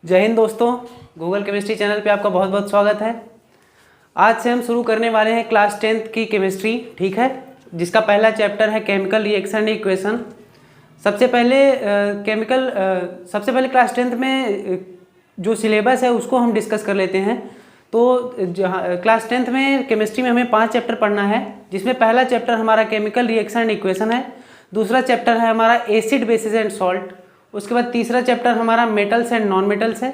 जय हिंद दोस्तों, Google chemistry channel पे आपका बहुत बहुत स्वागत है। आज से हम शुरू करने वाले हैं क्लास 10th की केमिस्ट्री, ठीक है, जिसका पहला चैप्टर है केमिकल रिएक्शन इक्वेशन। सबसे पहले क्लास 10th में जो सिलेबस है उसको हम डिस्कस कर लेते हैं। तो क्लास 10th में केमिस्ट्री में हमें 5 चैप्टर पढ़ना है, जिसमें पहला चैप्टर हमारा केमिकल रिएक्शन इक्वेशन है, दूसरा चैप्टर है हमारा एसिड बेसिस एंड सॉल्ट, उसके बाद तीसरा चैप्टर हमारा मेटल्स एंड नॉन मेटल्स है,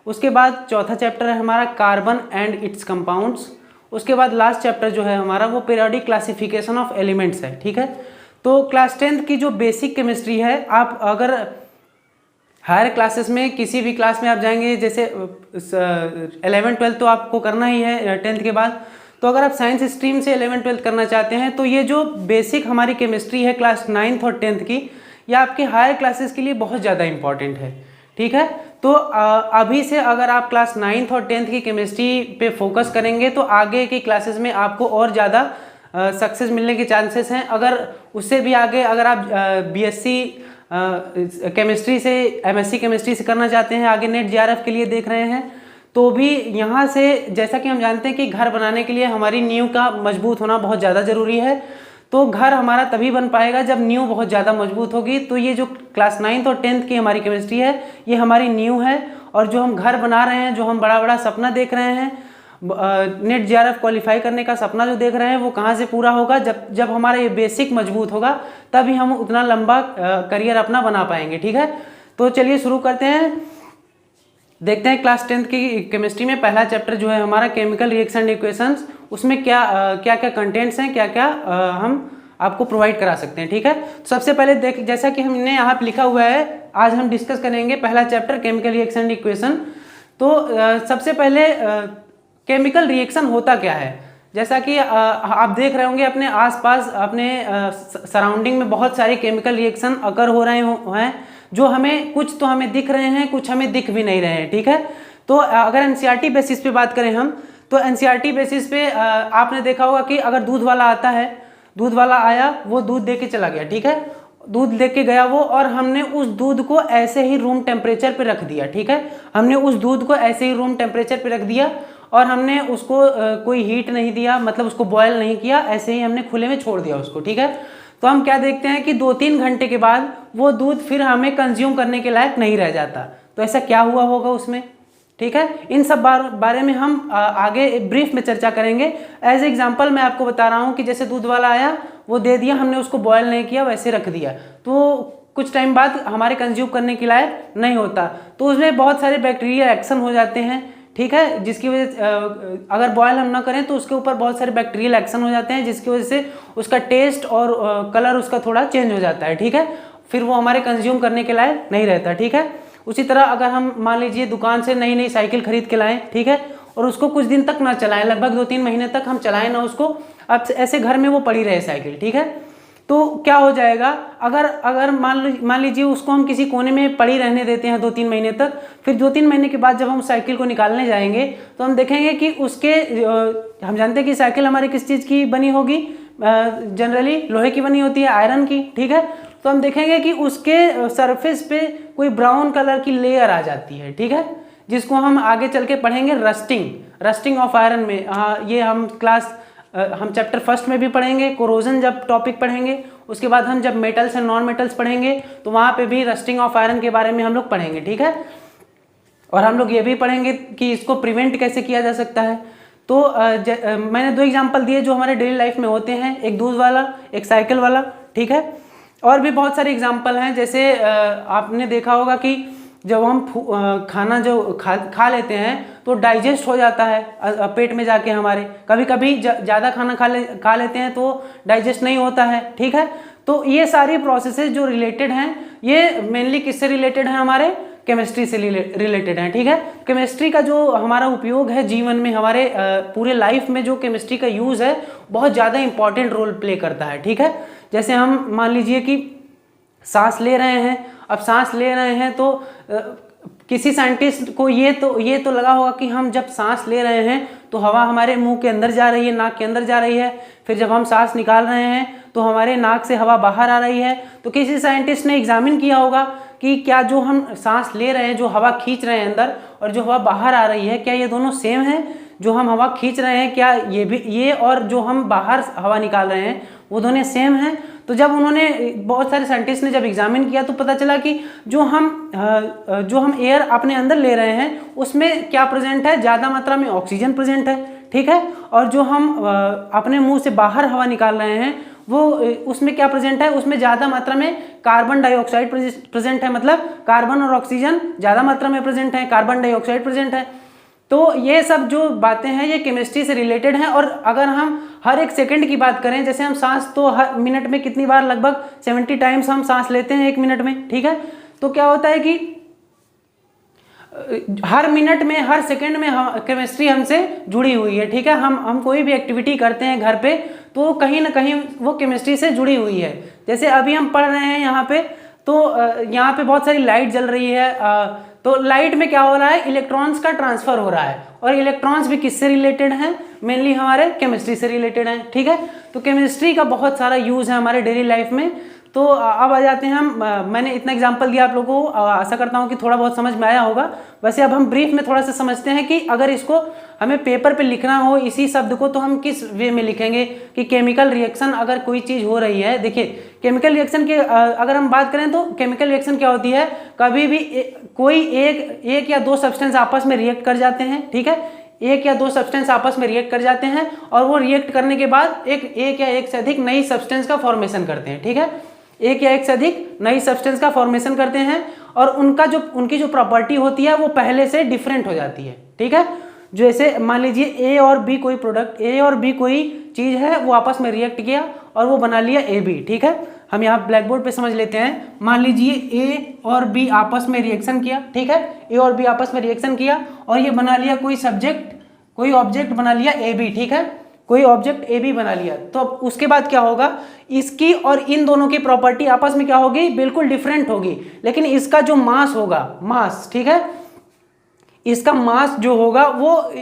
उसके बाद चौथा चैप्टर है हमारा कार्बन एंड इट्स कंपाउंड्स, उसके बाद लास्ट चैप्टर जो है हमारा वो पीरियोडिक क्लासिफिकेशन ऑफ एलिमेंट्स है, ठीक है। तो क्लास 10th की जो बेसिक केमिस्ट्री है, आप अगर हायर क्लासेस में किसी भी क्लास में आप जाएंगे, जैसे 11th-12th तो आपको करना ही है 10th के बाद, तो अगर आप साइंस स्ट्रीम से 11th-12th करना चाहते हैं तो ये जो बेसिक हमारी केमिस्ट्री है क्लास 9th और 10th की, यह आपके हायर क्लासेस के लिए बहुत ज़्यादा इंपॉर्टेंट है, ठीक है। तो अभी से अगर आप क्लास 9th और 10th की केमिस्ट्री पे फोकस करेंगे तो आगे की क्लासेस में आपको और ज़्यादा सक्सेस मिलने के चांसेस हैं। अगर उससे भी आगे अगर आप बीएससी केमिस्ट्री से एमएससी केमिस्ट्री से करना चाहते हैं, आगे नेट जेआरएफ के लिए देख रहे हैं, तो भी यहाँ से, जैसा कि हम जानते हैं कि घर बनाने के लिए हमारी नींव का मजबूत होना बहुत ज़्यादा ज़रूरी है। तो घर हमारा तभी बन पाएगा जब नींव बहुत ज़्यादा मजबूत होगी। तो ये जो क्लास 9th और 10th की हमारी केमिस्ट्री है, ये हमारी नींव है। और जो हम घर बना रहे हैं, जो हम बड़ा बड़ा सपना देख रहे हैं, नेट जेआरएफ क्वालिफाई करने का सपना जो देख रहे हैं, वो कहाँ से पूरा होगा? जब हमारा ये बेसिक मजबूत होगा, तभी हम उतना लंबा करियर अपना बना पाएंगे, ठीक है। तो चलिए शुरू करते हैं, देखते हैं क्लास 10th की केमिस्ट्री में पहला चैप्टर जो है हमारा केमिकल रिएक्शन इक्वेशंस, उसमें क्या क्या कंटेंट्स हैं, क्या क्या हम आपको प्रोवाइड करा सकते हैं, ठीक है। तो सबसे पहले जैसा कि हमने यहाँ पे लिखा हुआ है, आज हम डिस्कस करेंगे पहला चैप्टर केमिकल रिएक्शन इक्वेशन। तो सबसे पहले केमिकल रिएक्शन होता क्या है? जैसा कि आप देख रहे होंगे अपने आसपास, अपने सराउंडिंग में बहुत सारे केमिकल रिएक्शन अकर हो रहे हैं, जो हमें कुछ तो हमें दिख रहे हैं, कुछ हमें दिख भी नहीं रहे हैं, ठीक है। तो अगर एनसीईआरटी बेसिस पे बात करें हम, तो एनसीईआरटी बेसिस पे आपने देखा होगा कि अगर दूध वाला आता है, दूध वाला आया, वो दूध दे के चला गया, ठीक है, दूध दे के गया वो, और हमने उस दूध को ऐसे ही रूम टेम्परेचर पे रख दिया, ठीक है। हमने उस दूध को ऐसे ही रूम टेम्परेचर पे रख दिया और हमने उसको कोई हीट नहीं दिया, मतलब उसको बॉयल नहीं किया, ऐसे ही हमने खुले में छोड़ दिया उसको, ठीक है। तो हम क्या देखते हैं कि 2-3 घंटे के बाद वो दूध फिर हमें कंज्यूम करने के लायक नहीं रह जाता। तो ऐसा क्या हुआ होगा उसमें, ठीक है। इन सब बारे में हम आगे ब्रीफ में चर्चा करेंगे। एज एग्जांपल मैं आपको बता रहा हूँ कि जैसे दूध वाला आया, वो दे दिया, हमने उसको बॉयल नहीं किया, वैसे रख दिया, तो कुछ टाइम बाद हमारे कंज्यूम करने के लायक नहीं होता। तो उसमें बहुत सारे बैक्टीरिया एक्शन हो जाते हैं, ठीक है, जिसकी वजह से अगर बॉयल हम ना करें तो उसके ऊपर बहुत सारे बैक्टीरियल एक्शन हो जाते हैं, जिसकी वजह से उसका टेस्ट और कलर उसका थोड़ा चेंज हो जाता है, ठीक है। फिर वो हमारे कंज्यूम करने के लायक नहीं रहता, ठीक है। उसी तरह अगर हम मान लीजिए दुकान से नई नई साइकिल खरीद के लाएं, ठीक है, और उसको कुछ दिन तक ना चलाएं, लगभग 2-3 महीने तक हम चलाएं ना उसको, अब ऐसे घर में वो पड़ी रहे साइकिल, ठीक है, तो क्या हो जाएगा? अगर मान लीजिए उसको हम किसी कोने में पड़ी रहने देते हैं 2-3 महीने तक, फिर 2-3 महीने के बाद जब हम साइकिल को निकालने जाएंगे तो हम देखेंगे कि उसके, हम जानते हैं कि साइकिल हमारी किस चीज़ की बनी होगी, जनरली लोहे की बनी होती है, आयरन की, ठीक है। तो हम देखेंगे कि उसके सरफेस पे कोई ब्राउन कलर की लेयर आ जाती है, ठीक है, जिसको हम आगे चल के पढ़ेंगे रस्टिंग ऑफ आयरन में। ये हम चैप्टर फर्स्ट में भी पढ़ेंगे, कोरोजन जब टॉपिक पढ़ेंगे, उसके बाद हम जब मेटल्स एंड नॉन मेटल्स पढ़ेंगे तो वहाँ पे भी रस्टिंग ऑफ आयरन के बारे में हम लोग पढ़ेंगे, ठीक है। और हम लोग ये भी पढ़ेंगे कि इसको प्रिवेंट कैसे किया जा सकता है। तो मैंने 2 एग्जांपल दिए जो हमारे डेली लाइफ में होते हैं, एक दूध वाला, एक साइकिल वाला, ठीक है। और भी बहुत सारे एग्जाम्पल हैं, जैसे आपने देखा होगा कि जब हम खाना खा लेते हैं तो डाइजेस्ट हो जाता है पेट में जाके हमारे, कभी कभी ज़्यादा खाना खा लेते हैं तो डाइजेस्ट नहीं होता है, ठीक है। तो ये सारी प्रोसेसेस जो रिलेटेड हैं, ये मेनली किससे रिलेटेड हैं? हमारे केमिस्ट्री से रिलेटेड हैं, ठीक है। केमिस्ट्री का जो हमारा उपयोग है जीवन में, हमारे पूरे लाइफ में जो केमिस्ट्री का यूज़ है, बहुत ज़्यादा इंपॉर्टेंट रोल प्ले करता है, ठीक है। जैसे हम मान लीजिए कि सांस ले रहे हैं, अब सांस ले रहे हैं तो किसी साइंटिस्ट को ये तो लगा होगा कि हम जब सांस ले रहे हैं तो हवा हमारे मुंह के अंदर जा रही है, नाक के अंदर जा रही है, फिर जब हम सांस निकाल रहे हैं तो हमारे नाक से हवा बाहर आ रही है। तो किसी साइंटिस्ट ने एग्जामिन किया होगा कि क्या जो हम सांस ले रहे हैं, जो हवा खींच रहे हैं अंदर और जो हवा बाहर आ रही है, क्या ये दोनों सेम है? जो हम हवा खींच रहे हैं क्या ये और जो हम बाहर हवा निकाल रहे हैं वो दोनों सेम हैं? तो जब उन्होंने बहुत सारे साइंटिस्ट ने जब एग्जामिन किया तो पता चला कि जो हम एयर अपने अंदर ले रहे हैं उसमें क्या प्रेजेंट है, ज़्यादा मात्रा में ऑक्सीजन प्रेजेंट है, ठीक है। और जो हम अपने मुंह से बाहर हवा निकाल रहे हैं वो उसमें क्या प्रेजेंट है, उसमें ज़्यादा मात्रा में कार्बन डाइऑक्साइड प्रेजेंट है। मतलब कार्बन और ऑक्सीजन ज़्यादा मात्रा में प्रेजेंट है, कार्बन डाइऑक्साइड प्रेजेंट है। तो ये सब जो बातें हैं ये केमिस्ट्री से रिलेटेड हैं। और अगर हम हर एक सेकंड की बात करें, जैसे हम सांस तो हर मिनट में कितनी बार, लगभग 70 टाइम्स हम सांस लेते हैं 1 मिनट में, ठीक है। तो क्या होता है कि हर मिनट में, हर सेकंड में केमिस्ट्री हमसे जुड़ी हुई है, ठीक है। हम कोई भी एक्टिविटी करते हैं घर पे तो कहीं ना कहीं वो केमिस्ट्री से जुड़ी हुई है। जैसे अभी हम पढ़ रहे हैं यहाँ पे, तो यहाँ पे बहुत सारी लाइट जल रही है, तो लाइट में क्या हो रहा है, इलेक्ट्रॉन्स का ट्रांसफर हो रहा है। और इलेक्ट्रॉन्स भी किससे रिलेटेड हैं, मेनली हमारे केमिस्ट्री से रिलेटेड हैं, ठीक है। तो केमिस्ट्री का बहुत सारा यूज़ है हमारे डेली लाइफ में। तो अब आ जाते हैं हम, मैंने इतना एग्जांपल दिया आप लोगों को, आशा करता हूँ कि थोड़ा बहुत समझ में आया होगा। वैसे अब हम ब्रीफ में थोड़ा सा समझते हैं कि अगर इसको हमें पेपर पे लिखना हो इसी शब्द को, तो हम किस वे में लिखेंगे कि केमिकल रिएक्शन अगर कोई चीज़ हो रही है। देखिए केमिकल रिएक्शन के अगर हम बात करें तो केमिकल रिएक्शन क्या होती है, कभी भी कोई एक या दो सब्सटेंस आपस में रिएक्ट कर जाते हैं, ठीक है। एक या दो सब्सटेंस आपस में रिएक्ट कर जाते हैं और वो रिएक्ट करने के बाद एक या एक से अधिक नई सब्सटेंस का फॉर्मेशन करते हैं, ठीक है। एक या एक से अधिक नई सब्सटेंस का फॉर्मेशन करते हैं और उनकी जो प्रॉपर्टी होती है वो पहले से डिफरेंट हो जाती है, ठीक है। जैसे मान लीजिए ए और बी कोई प्रोडक्ट, ए और बी कोई चीज़ है, वो आपस में रिएक्ट किया और वो बना लिया ए बी, ठीक है। हम यहाँ ब्लैक बोर्ड पे समझ लेते हैं। मान लीजिए ए और बी आपस में रिएक्शन किया, ठीक है। ए और बी आपस में रिएक्शन किया और ये बना लिया कोई ऑब्जेक्ट बना लिया ए बी, ठीक है। कोई ऑब्जेक्ट ए बी बना लिया, तो अब उसके बाद क्या होगा, इसकी और इन दोनों की प्रॉपर्टी आपस में क्या होगी, बिल्कुल डिफरेंट होगी। लेकिन इसका जो मास होगा, मास, ठीक है, इसका मास जो होगा वो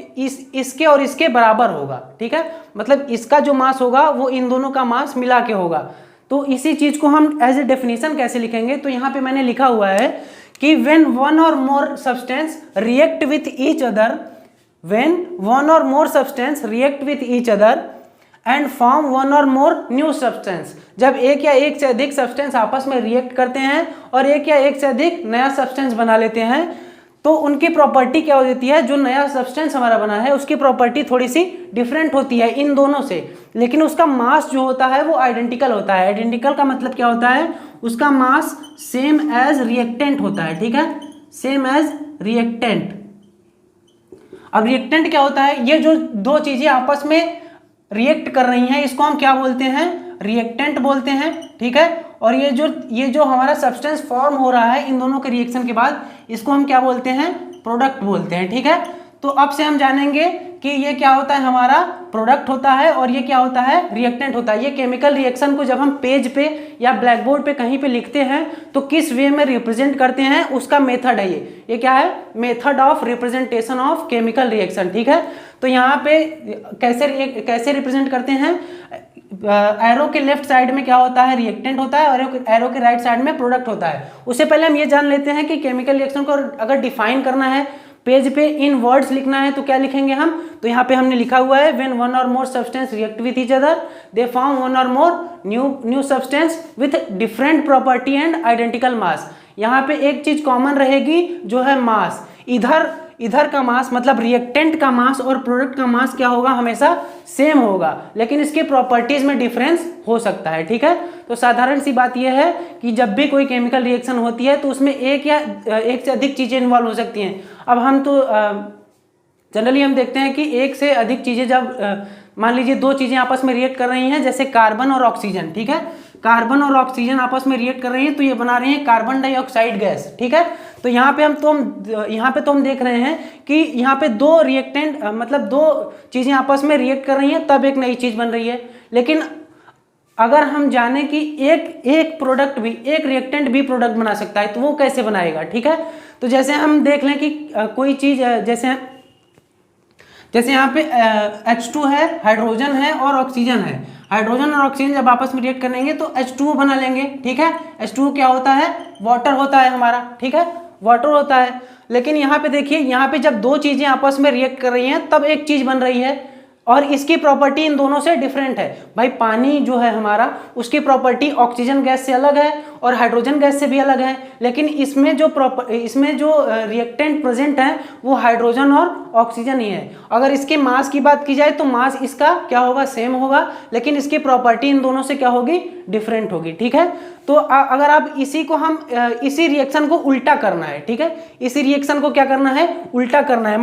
इसके और इसके बराबर होगा, ठीक है। मतलब इसका जो मास होगा वो इन दोनों का मास मिला के होगा। तो इसी चीज को हम एज ए डेफिनेशन कैसे लिखेंगे, तो यहाँ पे मैंने लिखा हुआ है कि when one or more substance react with each other, when one or more substance react with each other and form one or more new substance, जब एक या एक से अधिक सब्सटेंस आपस में रिएक्ट करते हैं और एक या एक से अधिक नया सब्सटेंस बना लेते हैं, तो उनकी प्रॉपर्टी क्या हो जाती है, जो नया सब्सटेंस हमारा बना है उसकी प्रॉपर्टी थोड़ी सी डिफरेंट होती है इन दोनों से, लेकिन उसका मास जो होता है वो आइडेंटिकल होता है। आइडेंटिकल का मतलब क्या होता है, उसका मास सेम एज रिएक्टेंट होता है, ठीक है, सेम एज रिएक्टेंट। अब रिएक्टेंट क्या होता है, ये जो दो चीजें आपस में रिएक्ट कर रही हैं इसको हम क्या बोलते हैं, रिएक्टेंट बोलते हैं, ठीक है। और ये जो हमारा सब्सटेंस फॉर्म हो रहा है इन दोनों के रिएक्शन के बाद, इसको हम क्या बोलते हैं, प्रोडक्ट बोलते हैं, ठीक है। तो अब से हम जानेंगे कि ये क्या होता है, हमारा प्रोडक्ट होता है और ये क्या होता है, रिएक्टेंट होता है। ये केमिकल रिएक्शन को जब हम पेज पे या ब्लैक बोर्ड पे कहीं पे लिखते हैं तो किस वे में रिप्रेजेंट करते हैं, उसका मेथड है ये क्या है, method of representation of chemical reaction, ठीक है। तो यहाँ पे कैसे रिप्रेजेंट करते हैं, एरो के लेफ्ट साइड में क्या होता है, रिएक्टेंट होता है और एरो के राइट साइड में प्रोडक्ट होता है। उससे पहले हम ये जान लेते हैं कि केमिकल रिएक्शन को अगर डिफाइन करना है, पेज पे इन वर्ड्स लिखना है तो क्या लिखेंगे हम, तो यहाँ पे हमने लिखा हुआ है when one or more substance react with each other they form one or more new substance with different property and identical mass. यहाँ पे एक चीज कॉमन रहेगी जो है मास। इधर का मास मतलब रिएक्टेंट का मास और प्रोडक्ट का मास क्या होगा, हमेशा सेम होगा, लेकिन इसके प्रॉपर्टीज में डिफरेंस हो सकता है, ठीक है। तो साधारण सी बात यह है कि जब भी कोई केमिकल रिएक्शन होती है तो उसमें एक या एक से अधिक चीजें इन्वॉल्व हो सकती हैं। अब हम तो जनरली हम देखते हैं कि एक से अधिक चीजें, जब मान लीजिए दो चीजें आपस में रिएक्ट कर रही हैं, जैसे कार्बन और ऑक्सीजन, ठीक है, कार्बन और ऑक्सीजन आपस में रिएक्ट कर रही हैं तो ये बना रही हैं कार्बन डाइऑक्साइड गैस, ठीक है। तो यहाँ पे हम देख रहे हैं कि यहाँ पे दो रिएक्टेंट मतलब दो चीजें आपस में रिएक्ट कर रही हैं तब एक नई चीज बन रही है। लेकिन अगर हम जाने कि एक प्रोडक्ट भी, एक रिएक्टेंट भी प्रोडक्ट बना सकता है तो वो कैसे बनाएगा, ठीक है। तो जैसे हम देख लें कि कोई चीज जैसे यहाँ पे H2 है, हाइड्रोजन है और ऑक्सीजन है। हाइड्रोजन और ऑक्सीजन जब आपस में रिएक्ट करेंगे तो H2O बना लेंगे, ठीक है। H2O क्या होता है? वाटर होता है हमारा, ठीक है, वाटर होता है। लेकिन यहाँ पे देखिए, यहाँ पे जब दो चीजें आपस में रिएक्ट कर रही हैं तब एक चीज बन रही है और इसकी प्रॉपर्टी इन दोनों से डिफरेंट है। भाई पानी जो है हमारा, उसकी प्रॉपर्टी ऑक्सीजन गैस से अलग है और हाइड्रोजन गैस से भी अलग है, लेकिन इसमें जो रिएक्टेंट प्रेजेंट है वो हाइड्रोजन और ऑक्सीजन ही है। अगर इसके मास की बात की जाए तो मास इसका क्या होगा? सेम होगा, लेकिन इसकी प्रॉपर्टी इन दोनों से क्या होगी? डिफरेंट होगी, ठीक है। तो अगर आप इसी रिएक्शन को उल्टा करना है, ठीक है, इसी रिएक्शन को क्या करना है? उल्टा करना है।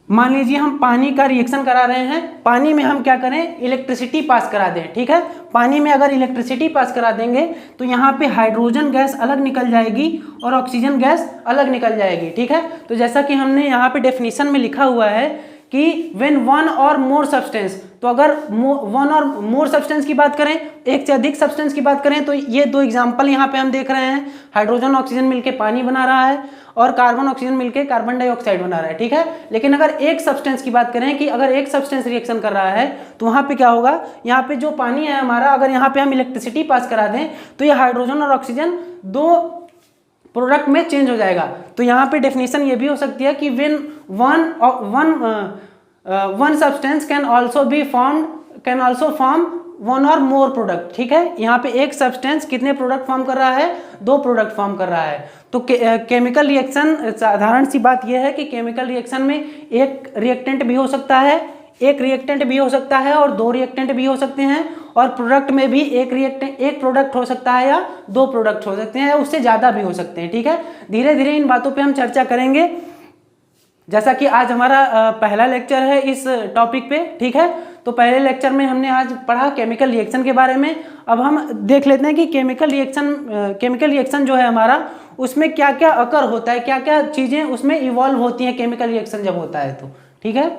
मान लीजिए हम पानी का रिएक्शन करा रहे हैं, पानी में हम क्या करें? इलेक्ट्रिसिटी पास करा दें, ठीक है। पानी में अगर इलेक्ट्रिसिटी पास करा देंगे तो यहाँ पे हाइड्रोजन गैस अलग निकल जाएगी और ऑक्सीजन गैस अलग निकल जाएगी, ठीक है। तो जैसा कि हमने यहाँ पे डेफिनेशन में लिखा हुआ है कि when one or more substance, तो अगर वन और मोर सब्सटेंस की बात करें, एक से अधिक सब्सटेंस की बात करें, तो ये दो एग्जांपल यहाँ पे हम देख रहे हैं। हाइड्रोजन ऑक्सीजन मिलके पानी बना रहा है और कार्बन ऑक्सीजन मिलके कार्बन डाइऑक्साइड बना रहा है, ठीक है। लेकिन अगर एक सब्सटेंस की बात करें कि अगर एक सब्सटेंस रिएक्शन कर रहा है तो वहाँ पे क्या होगा? यहाँ पे जो पानी है हमारा, अगर यहाँ पे हम इलेक्ट्रिसिटी पास करा दें तो ये हाइड्रोजन और ऑक्सीजन दो प्रोडक्ट में चेंज हो जाएगा। तो यहाँ पे डेफिनेशन ये भी हो सकती है कि when one substance can also form one or more product, ठीक है। यहाँ पे एक सब्सटेंस कितने प्रोडक्ट फॉर्म कर रहा है? दो प्रोडक्ट फॉर्म कर रहा है। तो केमिकल रिएक्शन, साधारण सी बात यह है कि केमिकल रिएक्शन में एक रिएक्टेंट भी हो सकता है, एक रिएक्टेंट भी हो सकता है और दो रिएक्टेंट भी हो सकते हैं, और प्रोडक्ट में भी एक प्रोडक्ट हो सकता है या दो प्रोडक्ट हो सकते हैं या उससे ज़्यादा भी हो सकते हैं, ठीक है। धीरे धीरे इन बातों पे हम चर्चा करेंगे, जैसा कि आज हमारा पहला लेक्चर है इस टॉपिक पे, ठीक है। तो पहले लेक्चर में हमने आज पढ़ा केमिकल रिएक्शन के बारे में। अब हम देख लेते हैं कि केमिकल रिएक्शन जो है हमारा, उसमें क्या क्या अकर होता है, क्या क्या चीज़ें उसमें इवॉल्व होती हैं केमिकल रिएक्शन जब होता है तो, ठीक है।